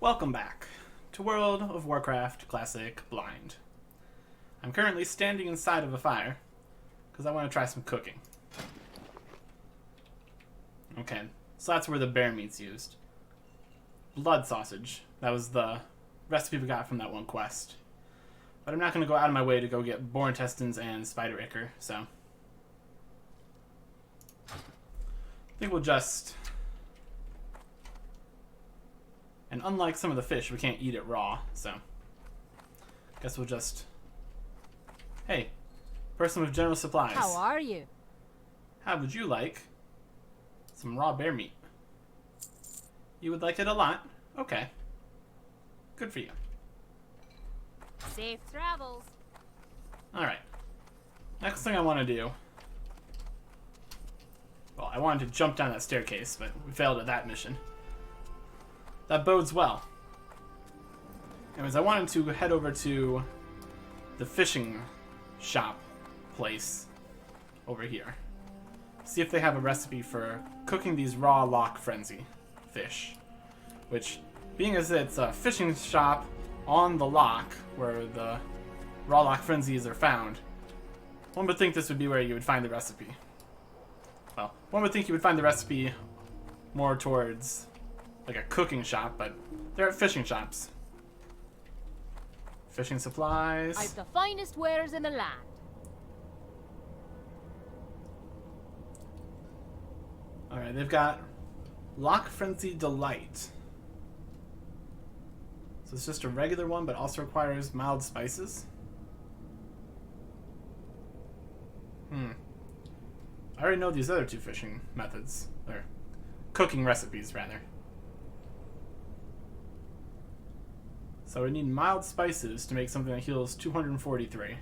Welcome back to World of Warcraft Classic Blind. I'm currently standing inside of a fire because I want to try some cooking. Okay, so that's where the bear meat's used. Blood sausage. That was the recipe we got from that one quest. But I'm not going to go out of my way to go get boar intestines and spider ichor, so I think we'll just... And unlike some of the fish, we can't eat it raw, so guess we'll just... Hey, person with general supplies. How are you? How would you like some raw bear meat? You would like it a lot? Okay. Good for you. Safe travels. Alright. Next thing I want to do... Well, I wanted to jump down that staircase, but we failed at that mission. That bodes well. Anyways, I wanted to head over to the fishing shop place over here. See if they have a recipe for cooking these raw Loch frenzy fish. Which, being as it's a fishing shop on the Loch, where the raw Loch frenzies are found, one would think this would be where you would find the recipe. Well, one would think you would find the recipe more towards like a cooking shop, but they're at fishing shops. Fishing supplies. I've the finest wares in the land. Alright, they've got Loch Frenzy Delight. So it's just a regular one, but also requires mild spices. I already know these other two fishing methods. Or cooking recipes, rather. So we need mild spices to make something that heals 243.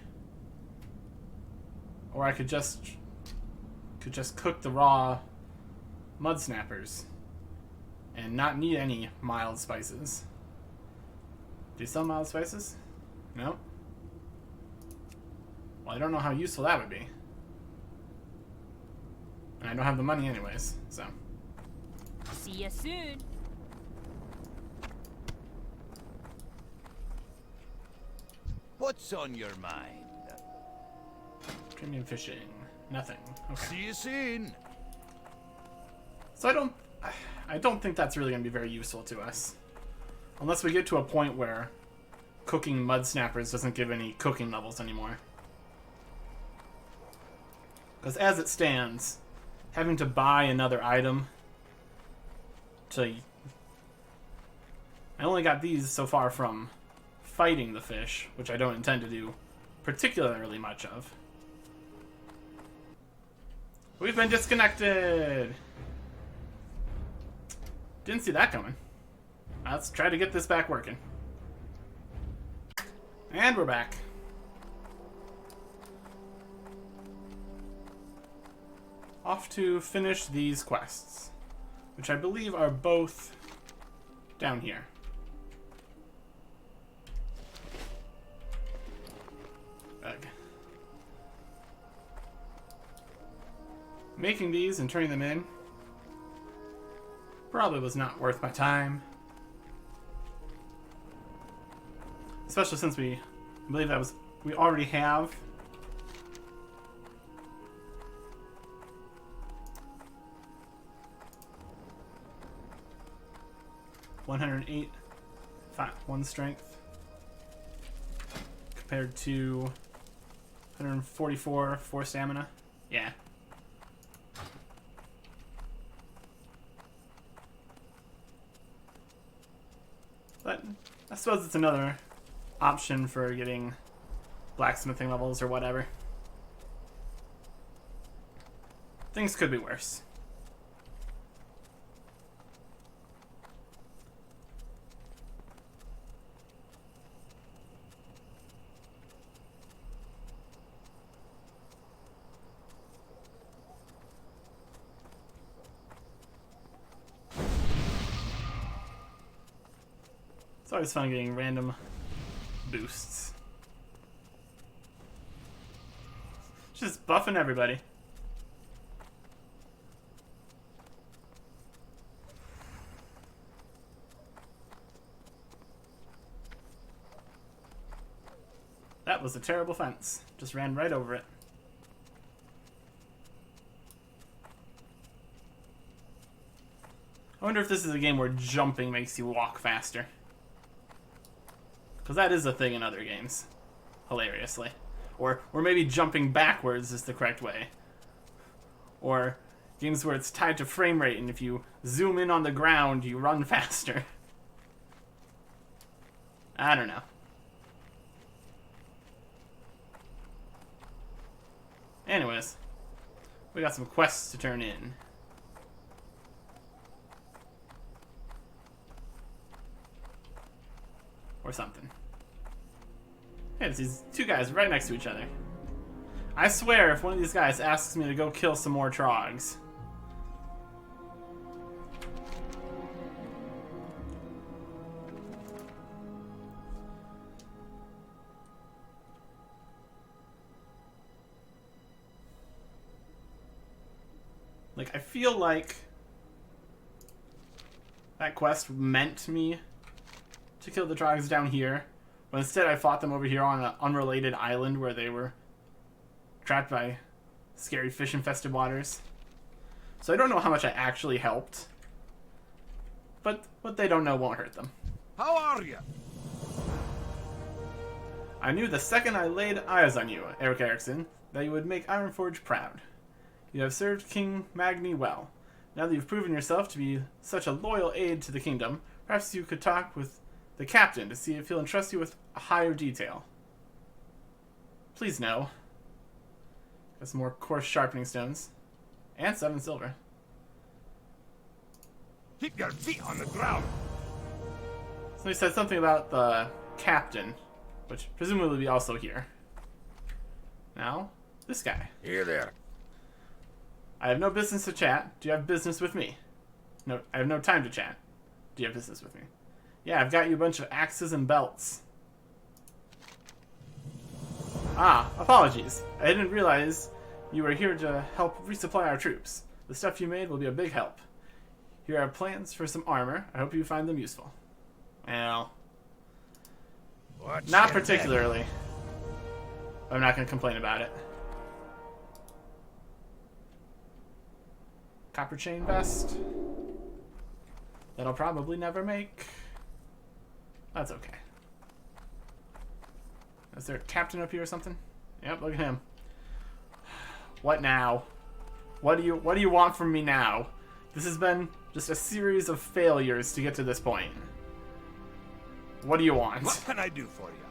Or I could just cook the raw mud snappers and not need any mild spices. Do you sell mild spices? No? Well, I don't know how useful that would be. And I don't have the money anyways, so. See you soon. What's on your mind? Premium fishing. Nothing. Okay. See you soon. So I don't think that's really going to be very useful to us. Unless we get to a point where cooking mud snappers doesn't give any cooking levels anymore. Because as it stands, having to buy another item to... I only got these so far from fighting the fish, which I don't intend to do particularly much of. We've been disconnected! Didn't see that coming. Let's try to get this back working. And we're back. Off to finish these quests, which I believe are both down here. Ugh. Making these and turning them in probably was not worth my time. Especially since I believe we already have (108) 1 strength compared to 144 4 stamina. Yeah. But I suppose it's another option for getting blacksmithing levels or whatever. Things could be worse. It's always fun getting random boosts. Just buffing everybody. That was a terrible fence. Just ran right over it. I wonder if this is a game where jumping makes you walk faster. Because that is a thing in other games. Hilariously. Or maybe jumping backwards is the correct way. Or games where it's tied to frame rate, and if you zoom in on the ground, you run faster. I don't know. Anyways, we got some quests to turn in. Or something. Hey, it's these two guys right next to each other. I swear, if one of these guys asks me to go kill some more trogs. Like, I feel like that quest meant me to kill the trogs down here, but instead I fought them over here on an unrelated island where they were trapped by scary fish-infested waters. So I don't know how much I actually helped, but what they don't know won't hurt them. How are you? I knew the second I laid eyes on you, Eric Erickson, that you would make Ironforge proud. You have served King Magni well. Now that you've proven yourself to be such a loyal aid to the kingdom, perhaps you could talk with the captain to see if he'll entrust you with a higher detail. Please no. Got some more coarse sharpening stones. And 7 silver. Keep your feet on the ground. Somebody said something about the captain, which presumably will be also here. Now, this guy. Here there. I have no business to chat. Do you have business with me? No, I have no time to chat. Do you have business with me? Yeah, I've got you a bunch of axes and belts. Ah, apologies. I didn't realize you were here to help resupply our troops. The stuff you made will be a big help. Here are plans for some armor. I hope you find them useful. Well, not particularly. I'm not going to complain about it. Copper chain vest. That I'll probably never make. That's okay. Is there a captain up here or something? Yep, look at him. What now? What do you want from me now? This has been just a series of failures to get to this point. What do you want? What can I do for you?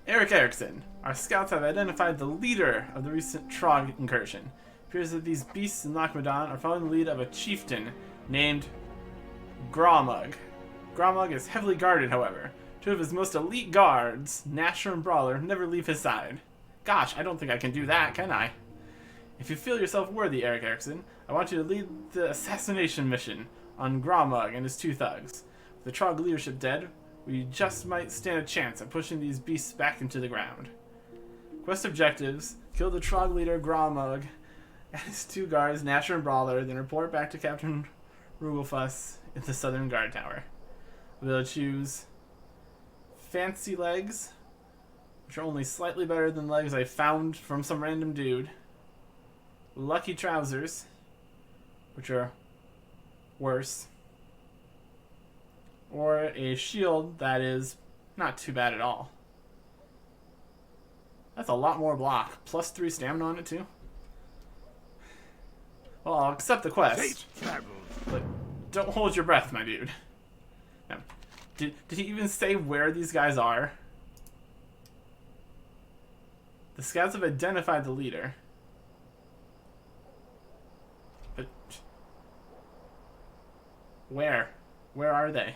Eric Erickson. Our scouts have identified the leader of the recent Trog incursion. It appears that these beasts in Loch are following the lead of a chieftain named Grawmug. Grawmug is heavily guarded, however. 2 of his most elite guards, Nasher and Brawler, never leave his side. Gosh, I don't think I can do that, can I? If you feel yourself worthy, Eric Erickson, I want you to lead the assassination mission on Grawmug and his 2 thugs. With the Trog leadership dead, we just might stand a chance at pushing these beasts back into the ground. Quest objectives: kill the Trog leader Grawmug and his 2 guards, Nasher and Brawler, then report back to Captain Rugelfuss in the Southern Guard Tower. We'll choose fancy legs, which are only slightly better than legs I found from some random dude. Lucky trousers, which are worse. Or a shield that is not too bad at all. That's a lot more block. Plus 3 stamina on it too. Well, I'll accept the quest. But don't hold your breath, my dude. Now, did he even say where these guys are? The scouts have identified the leader. But where? Where are they?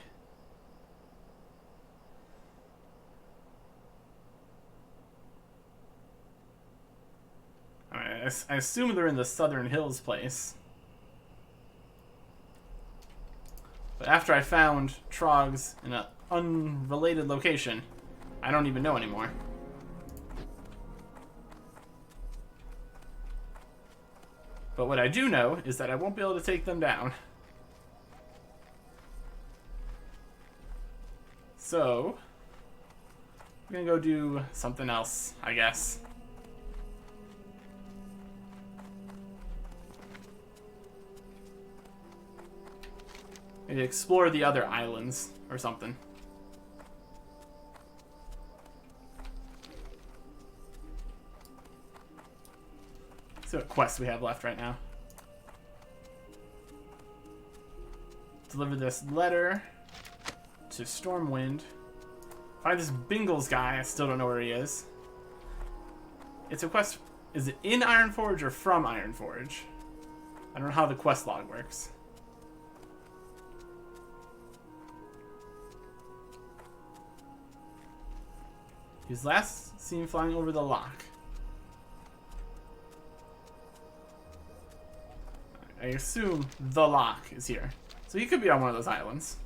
I assume they're in the Southern Hills place. But after I found Trogs in an unrelated location, I don't even know anymore. But what I do know is that I won't be able to take them down. So, We're gonna go do something else, I guess. Maybe explore the other islands or something. See what quests we have left right now. Deliver this letter to Stormwind. Find this Bingles guy. I still don't know where he is. It's a quest. Is it in Ironforge or from Ironforge? I don't know how the quest log works. He was last seen flying over the Loch. I assume the Loch is here. So he could be on one of those islands.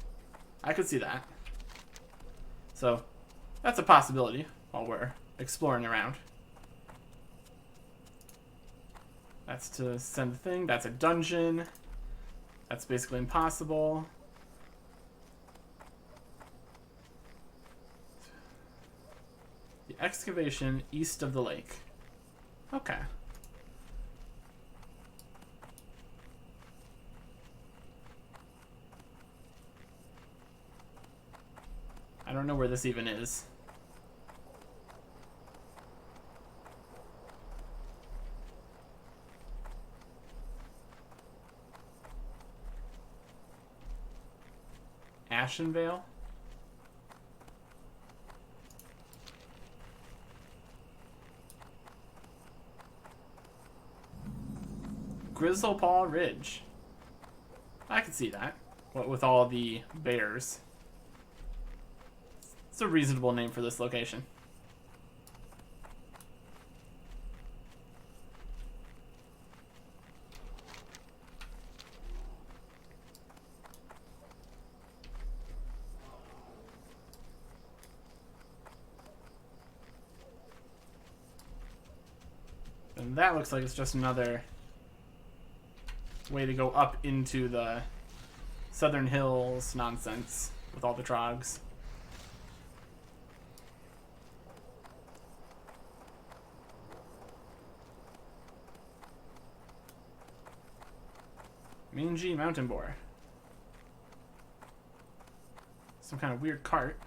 I could see that. So that's a possibility while we're exploring around. That's to send the thing. That's a dungeon. That's basically impossible. The excavation east of the lake. Okay. I don't know where this even is. Ashenvale? Grizzlepaw Ridge. I could see that. What with all the bears. It's a reasonable name for this location. And that looks like it's just another way to go up into the Southern Hills nonsense with all the trogs. Mangy mountain boar. Some kind of weird cart.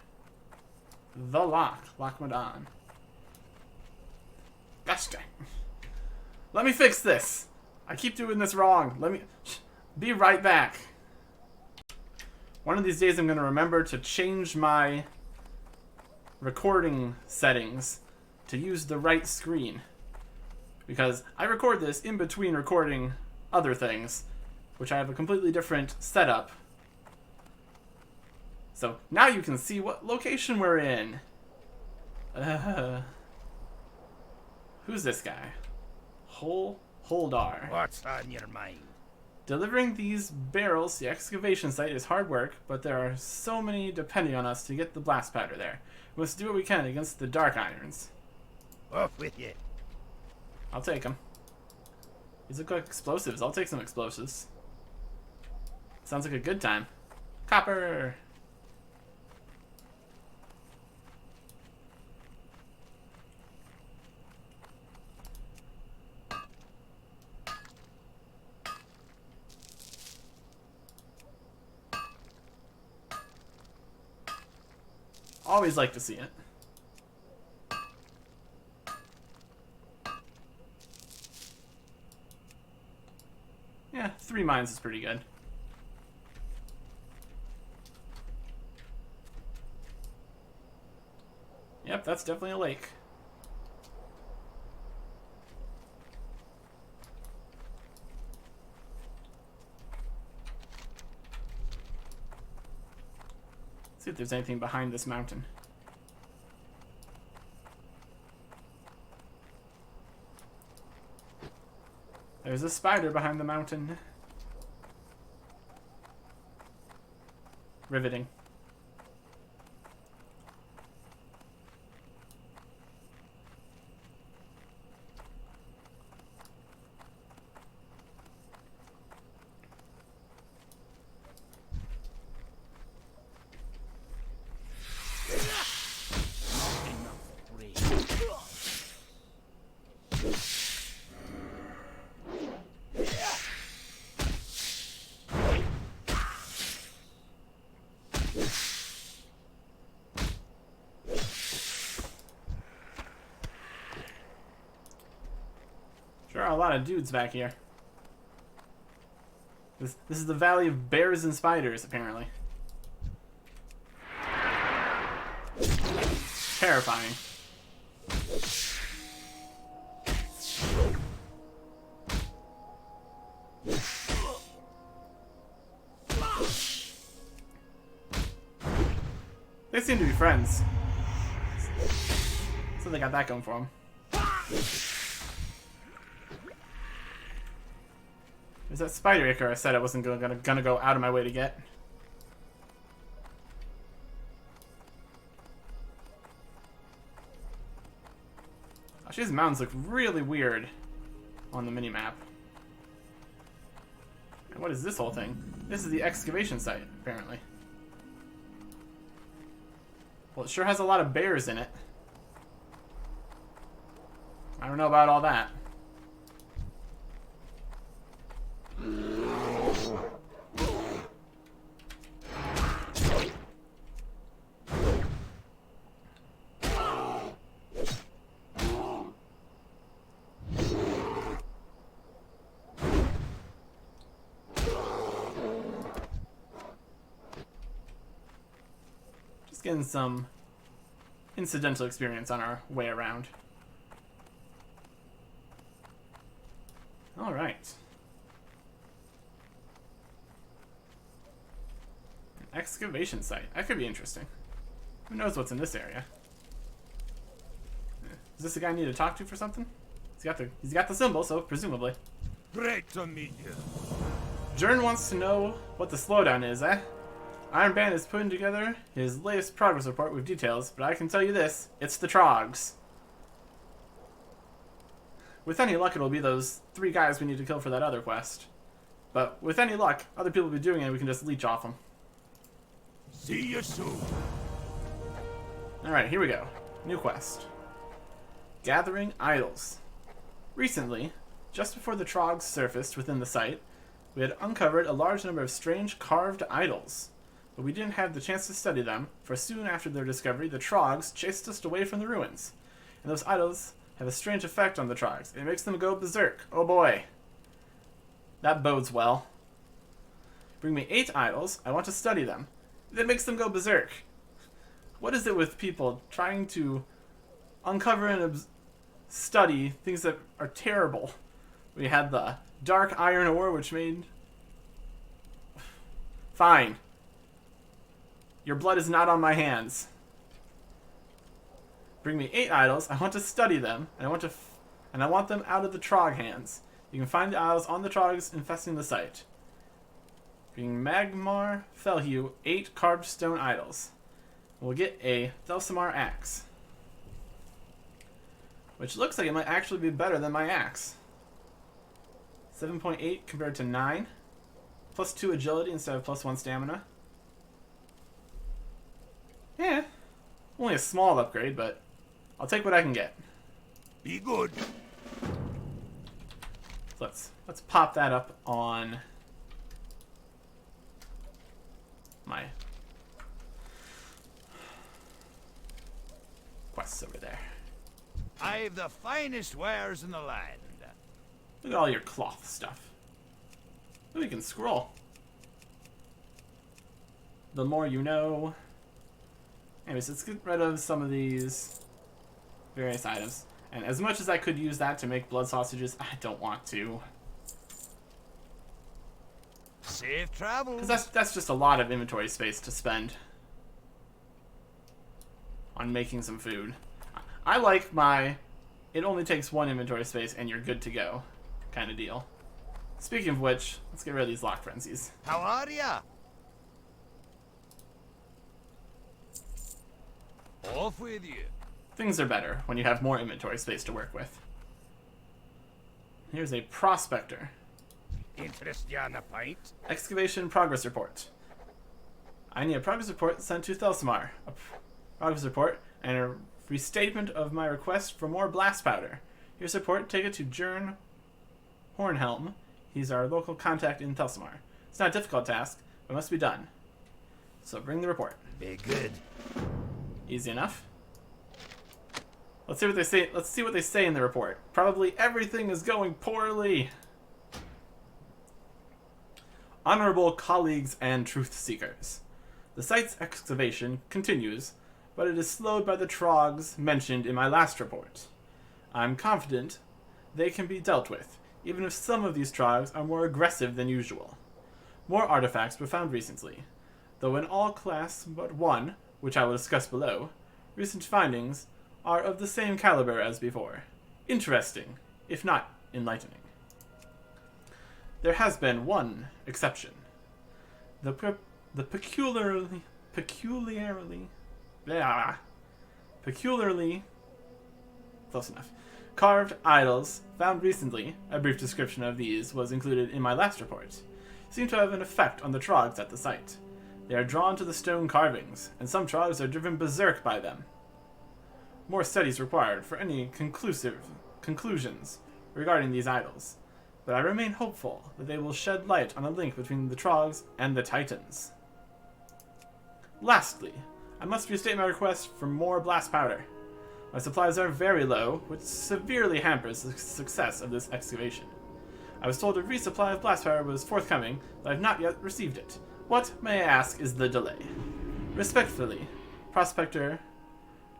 The Loch. Loch Madon. Gosh dang. Let me fix this. I keep doing this wrong. Let me be right back. One of these days I'm going to remember to change my recording settings to use the right screen. Because I record this in between recording other things, which I have a completely different setup. So now you can see what location we're in. Who's this guy? Holdar. What's on your mind? Delivering these barrels to the excavation site is hard work, but there are so many depending on us to get the blast powder there. We must do what we can against the dark irons. Off with you. I'll take them. These look like explosives. I'll take some explosives. Sounds like a good time. Copper! Always like to see it. Yeah, 3 mines is pretty good. Yep, that's definitely a lake. See if there's anything behind this mountain. There's a spider behind the mountain. Riveting. lot of dudes back here. This is the Valley of Bears and Spiders, apparently. Terrifying. They seem to be friends. So they got that going for them. There's that spider acre I said I wasn't gonna go out of my way to get. Actually, these mountains look really weird on the minimap. And what is this whole thing? This is the excavation site, apparently. Well, it sure has a lot of bears in it. I don't know about all that. Just getting some incidental experience on our way around. All right. An excavation site. That could be interesting. Who knows what's in this area? Is this the guy I need to talk to for something? He's got the symbol, so presumably. Great to meet you. Jern wants to know what the slowdown is, eh? Iron Band is putting together his latest progress report with details, but I can tell you this, it's the Trogs. With any luck, it'll be those 3 guys we need to kill for that other quest. But with any luck, other people will be doing it and we can just leech off them. See you soon. Alright, here we go. New quest. Gathering Idols. Recently, just before the Trogs surfaced within the site, we had uncovered a large number of strange carved idols. But we didn't have the chance to study them, for soon after their discovery, the Trogs chased us away from the ruins. And those idols have a strange effect on the Trogs. It makes them go berserk. Oh boy. That bodes well. Bring me 8 idols. I want to study them. That makes them go berserk. What is it with people trying to uncover and study things that are terrible? We had the dark iron ore, which made... Fine. Your blood is not on my hands. Bring me 8 idols. I want to study them, and I want them out of the Trog hands. You can find the idols on the Trogs infesting the site. Bring Magmar Felhue 8 carved stone idols. We'll get a Thelsamar axe, which looks like it might actually be better than my axe. 7.8 compared to 9. Plus 2 agility instead of plus 1 stamina. Yeah, only a small upgrade, but I'll take what I can get. Be good. Let's pop that up on my quests over there. I've the finest wares in the land. Look at all your cloth stuff. Ooh, you can scroll. The more you know. Anyways, let's get rid of some of these various items. And as much as I could use that to make blood sausages, I don't want to. Safe travel. Because that's just a lot of inventory space to spend on making some food. I like my it only takes 1 inventory space and you're good to go kind of deal. Speaking of which, let's get rid of these lock frenzies. How are ya? Off with you. Things are better when you have more inventory space to work with. Here's a prospector. Interest ya on the pint? Excavation progress report. I need a progress report sent to Thelsamar. A progress report and a restatement of my request for more blast powder. Here's a report. Take it to Jern Hornhelm. He's our local contact in Thelsamar. It's not a difficult task, but must be done. So bring the report. Be good. Easy enough. Let's see what they say. Let's see what they say in the report. Probably everything is going poorly. Honorable colleagues and truth seekers. The site's excavation continues, but it is slowed by the trogs mentioned in my last report. I'm confident they can be dealt with, even if some of these trogs are more aggressive than usual. More artifacts were found recently, though in all class but one, which I will discuss below. Recent findings are of the same caliber as before. Interesting, if not enlightening. There has been one exception. The peculiarly close enough, carved idols found recently, a brief description of these was included in my last report, seem to have an effect on the trogs at the site. They are drawn to the stone carvings, and some trogs are driven berserk by them. More studies required for any conclusive conclusions regarding these idols, but I remain hopeful that they will shed light on a link between the trogs and the titans. Lastly, I must restate my request for more blast powder. My supplies are very low, which severely hampers the success of this excavation. I was told a resupply of blast powder was forthcoming, but I have not yet received it. What, may I ask, is the delay? Respectfully, Prospector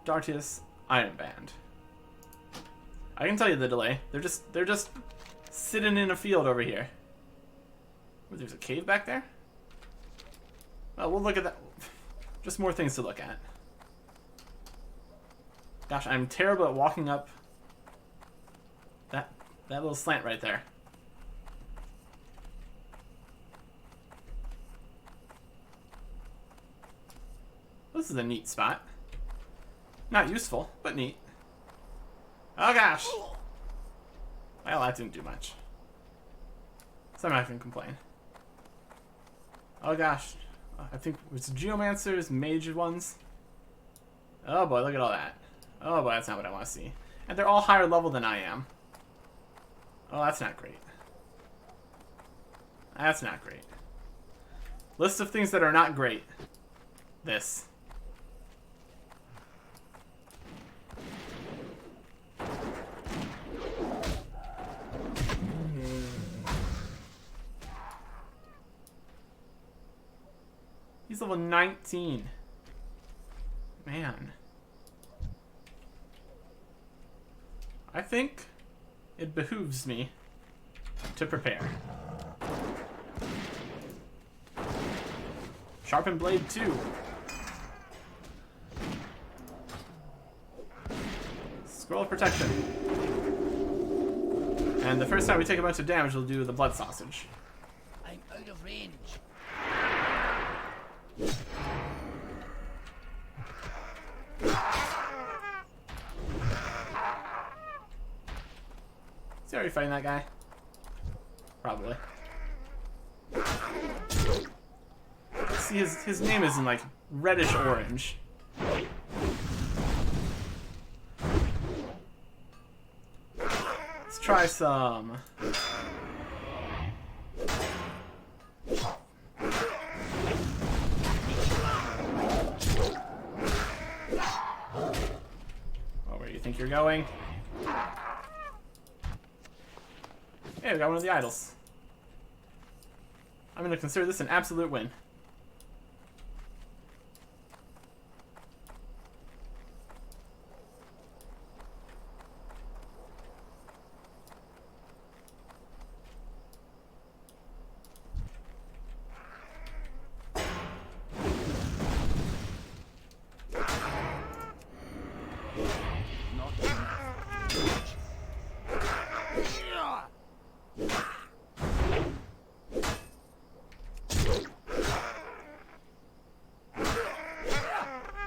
Dartius Ironband. I can tell you the delay. They're just sitting in a field over here. Ooh, there's a cave back there? Well, we'll look at that. Just more things to look at. Gosh, I'm terrible at walking up that little slant right there. This is a neat spot. Not useful, but neat. Oh gosh! Well, that didn't do much. So I'm not gonna complain. Oh gosh. I think it's Geomancers, Mage ones. Oh boy, look at all that. Oh boy, that's not what I want to see. And they're all higher level than I am. Oh, that's not great. That's not great. List of things that are not great. This. He's level 19. Man. I think it behooves me to prepare. Sharpened Blade 2. Scroll of Protection. And the first time we take a bunch of damage, we'll do the Blood Sausage. I'm out of range. Is he already fighting that guy? Probably. See, his name is in like reddish orange. Let's try some. Oh, where do you think you're going? Hey, we got one of the idols. I'm going to consider this an absolute win.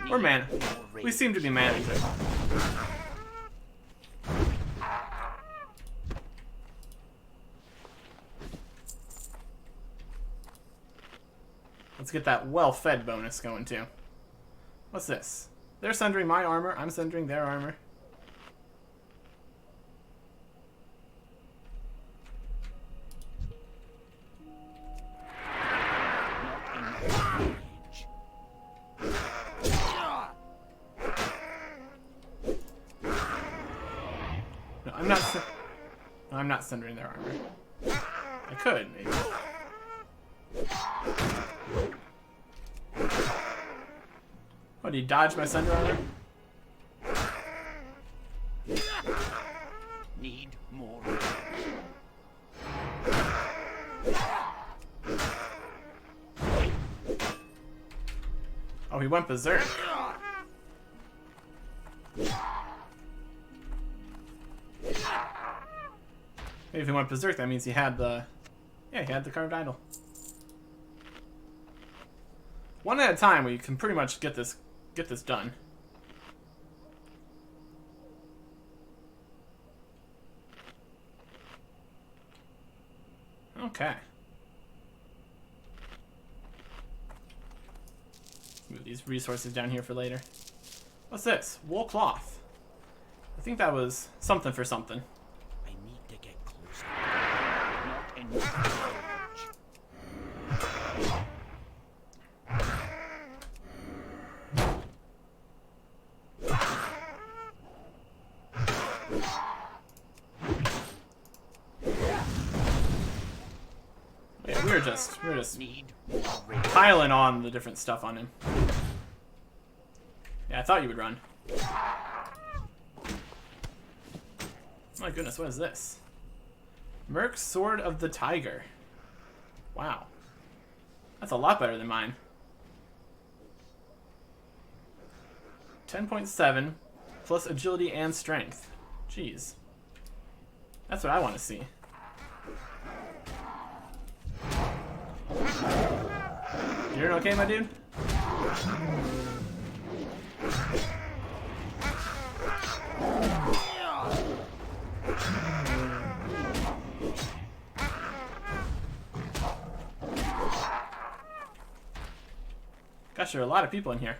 We're man. We seem to be managing it. Let's get that well-fed bonus going too. What's this? They're sundering my armor. I'm sundering their armor. I'm not. No, I'm not sundering their armor. I could maybe. Oh, did he dodge my sunder armor? Need more. Oh, he went berserk. Maybe if he went berserk, that means he had the... Yeah, he had the carved idol. One at a time, we can pretty much get this done. Okay. Move these resources down here for later. What's this? Wool cloth. I think that was something for something. I need to get closer. Not enough Yeah, we're just piling on the different stuff on him. Yeah, I thought you would run. My goodness, what is this? Merc's Sword of the Tiger. Wow. That's a lot better than mine. 10.7 plus agility and strength. Jeez. That's what I want to see. You doing okay, my dude? Gosh, there are a lot of people in here.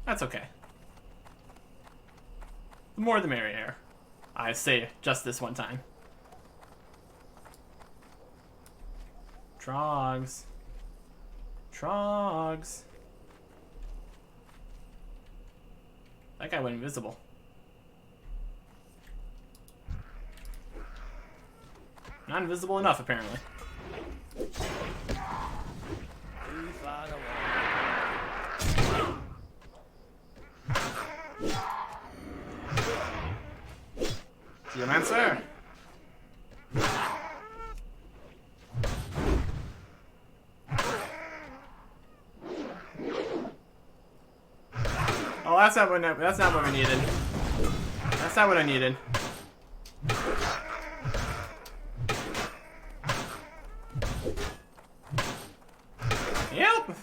That's okay. The more the merrier. I say just this one time. Trogs. Trogs. That guy went invisible. Not invisible enough, apparently. too far away. Geomancer! Oh, that's not what we needed. That's not what I needed. Yep.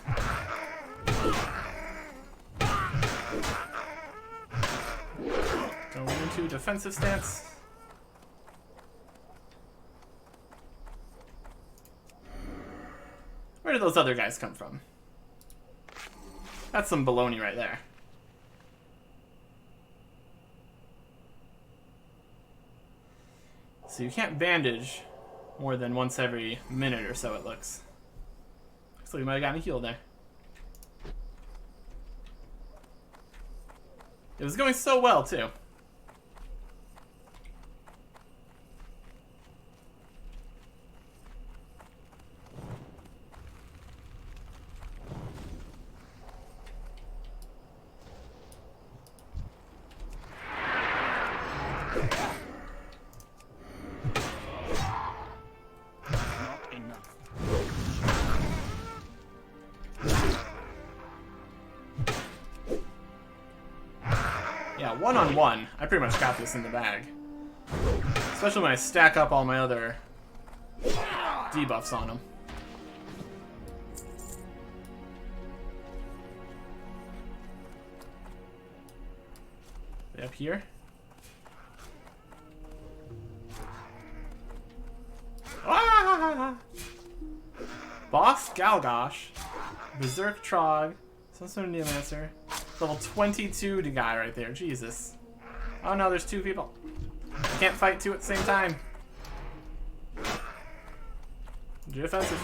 Going into defensive stance. Where did those other guys come from? That's some baloney right there. So you can't bandage more than once every minute or so, it looks. Looks like we might have gotten a heal there. It was going so well, too. Yeah, one-on-one, I pretty much got this in the bag. Especially when I stack up all my other debuffs on them. Up here. Ah! Boss Galgosh, Berserk Trog, some sort of Neomancer. Level 22 guy right there. Jesus. Oh no, there's two people. I can't fight two at the same time. Do offensive.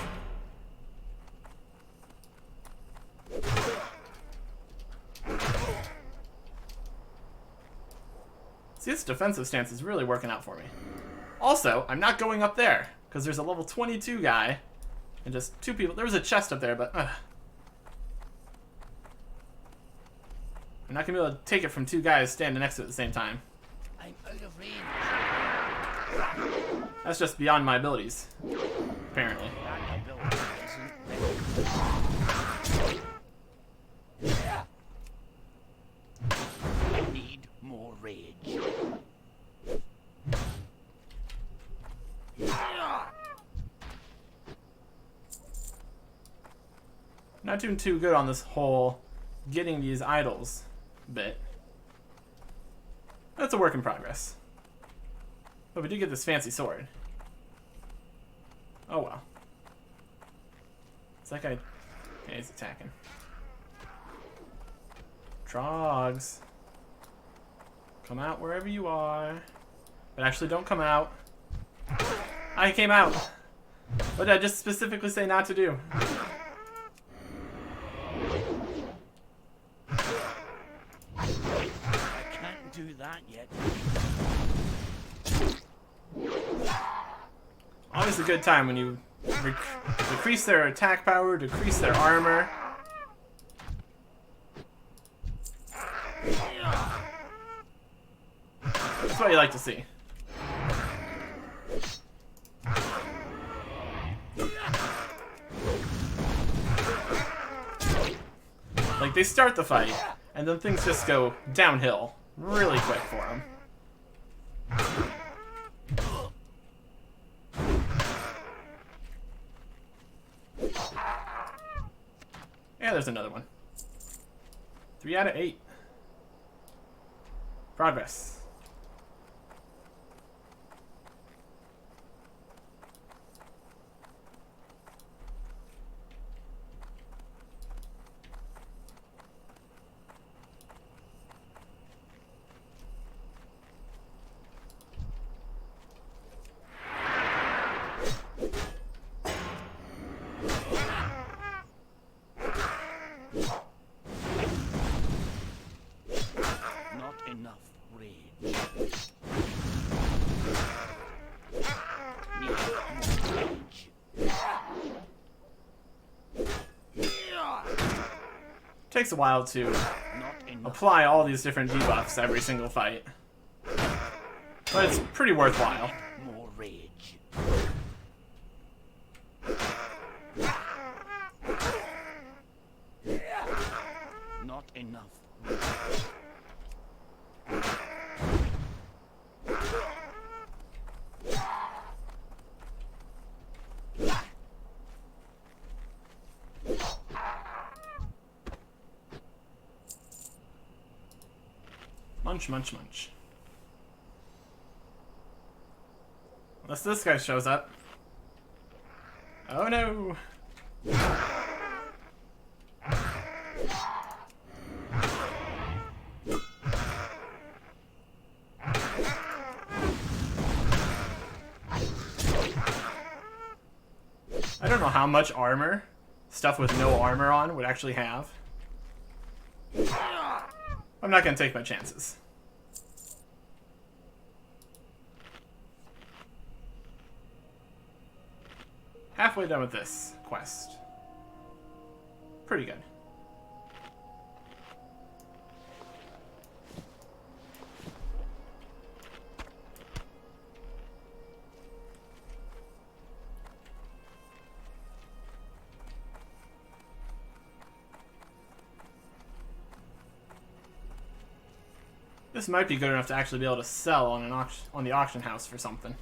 See, this defensive stance is really working out for me. Also, I'm not going up there, because there's a level 22 guy, and just 2 people. There was a chest up there, but I'm not going to be able to take it from 2 guys standing next to it at the same time. I'm out of range. That's just beyond my abilities, apparently. That ability isn't. I need more rage. Not doing too good on this whole getting these idols bit. That's a work in progress. But we did get this fancy sword. Oh well. Is that guy... Yeah, he's attacking. Trogs. Come out wherever you are. But actually don't come out. I came out! What did I just specifically say not to do? I can't do that yet. Always a good time when you decrease their attack power, decrease their armor. That's what you like to see. Like, they start the fight, and then things just go downhill really quick for them. Yeah, there's another one. 3 out of 8. Progress. Takes a while to apply all these different debuffs every single fight, but it's pretty worthwhile. More rage. Not enough. Munch, munch, munch. Unless this guy shows up. Oh no! I don't know how much armor stuff with no armor on would actually have. I'm not gonna take my chances. Halfway done with this quest. Pretty good. This might be good enough to actually be able to sell on an on the auction house for something.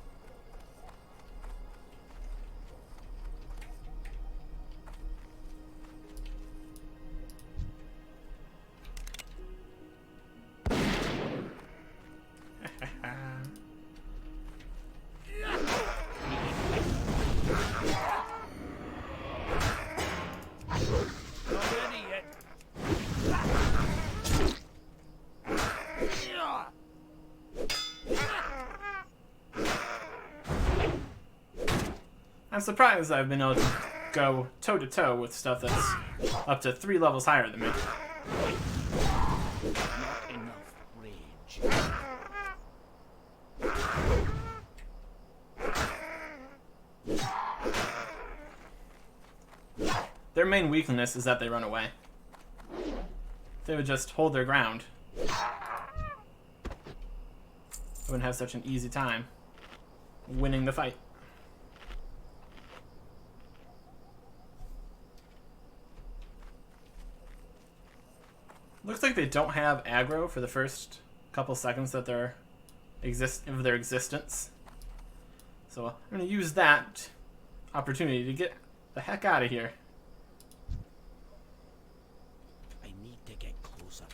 I'm surprised I've been able to go toe-to-toe with stuff that's up to 3 levels higher than me. Not enough rage. Their main weakness is that they run away. If they would just hold their ground, they wouldn't have such an easy time winning the fight. Looks like they don't have aggro for the first couple seconds that they're of their existence. So I'm going to use that opportunity to get the heck out of here. I need to get closer.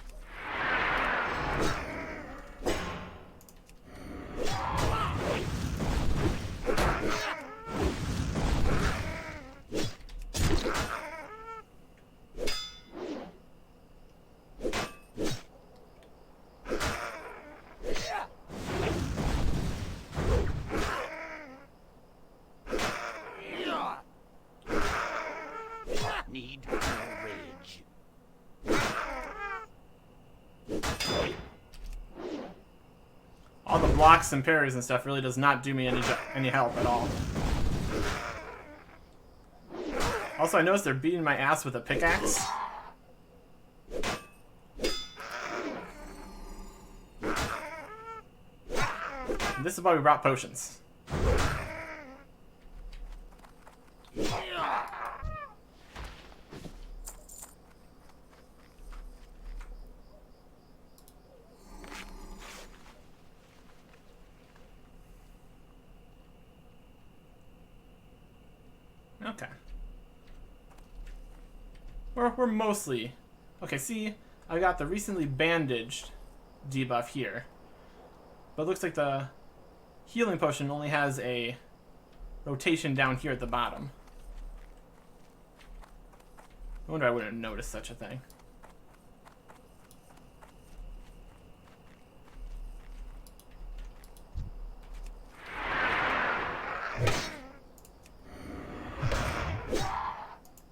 Need more rage. All the blocks and parries and stuff really does not do me any help at all. Also, I noticed they're beating my ass with a pickaxe. And this is why we brought potions. Okay. We're mostly... Okay, see, I got the recently bandaged debuff here. But it looks like the healing potion only has a rotation down here at the bottom. I wonder I wouldn't have noticed such a thing.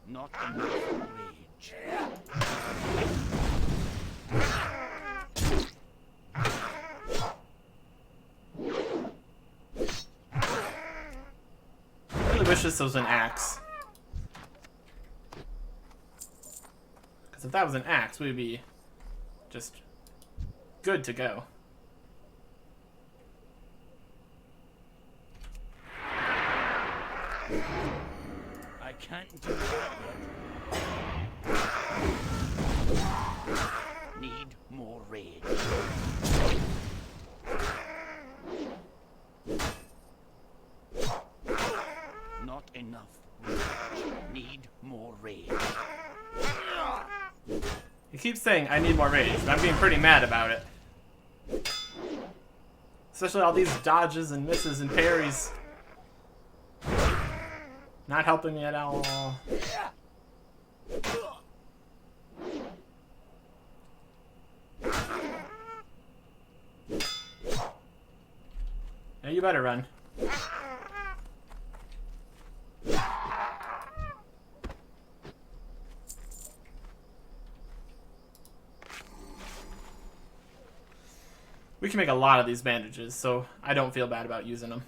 Not enough rage. I really wish this was an axe. Because if that was an axe, we'd be just good to go. I can't do that yet. Need more rage. Not enough rage. Need more rage. He keeps saying, I need more rage, but I'm being pretty mad about it. Especially all these dodges and misses and parries. Not helping me at all. Now you better run. We can make a lot of these bandages, so I don't feel bad about using them.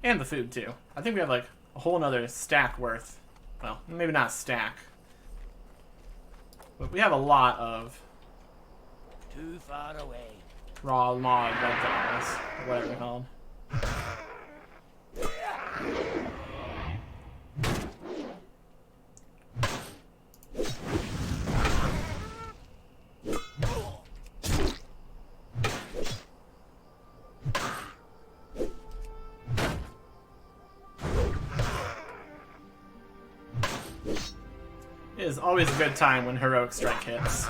And the food, too. I think we have, like, a whole nother stack worth. Well, maybe not a stack. But we have a lot of Too far away. raw log red dolls, or whatever they're called. It is always a good time when heroic strike hits.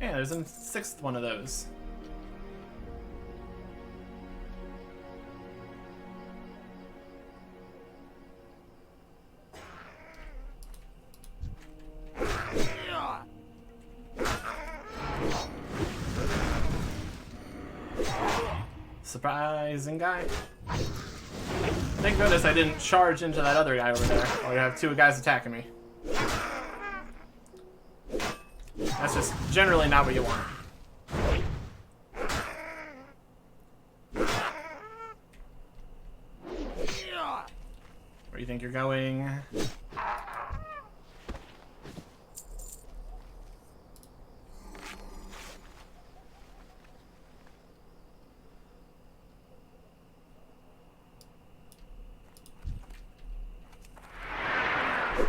Yeah, there's a sixth one of those. Surprising guy. Thank goodness I didn't charge into that other guy over there, or you have two guys attacking me. That's just generally not what you want. you think you're going?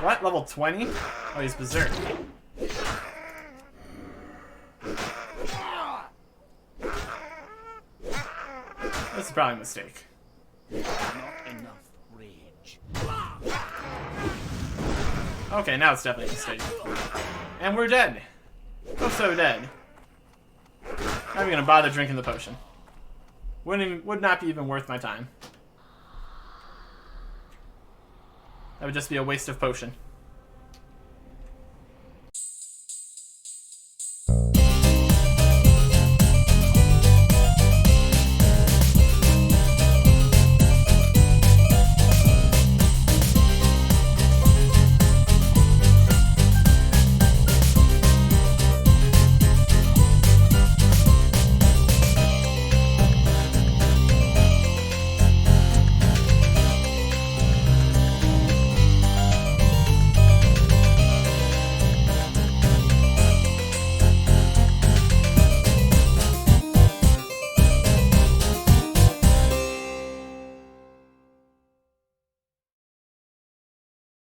What? Level 20? Oh, he's berserk. This is probably a mistake. Not enough rage. Okay, now it's definitely a mistake. And we're dead. Oh, so dead. Not even gonna bother drinking the potion. Would not be even worth my time. That would just be a waste of potion.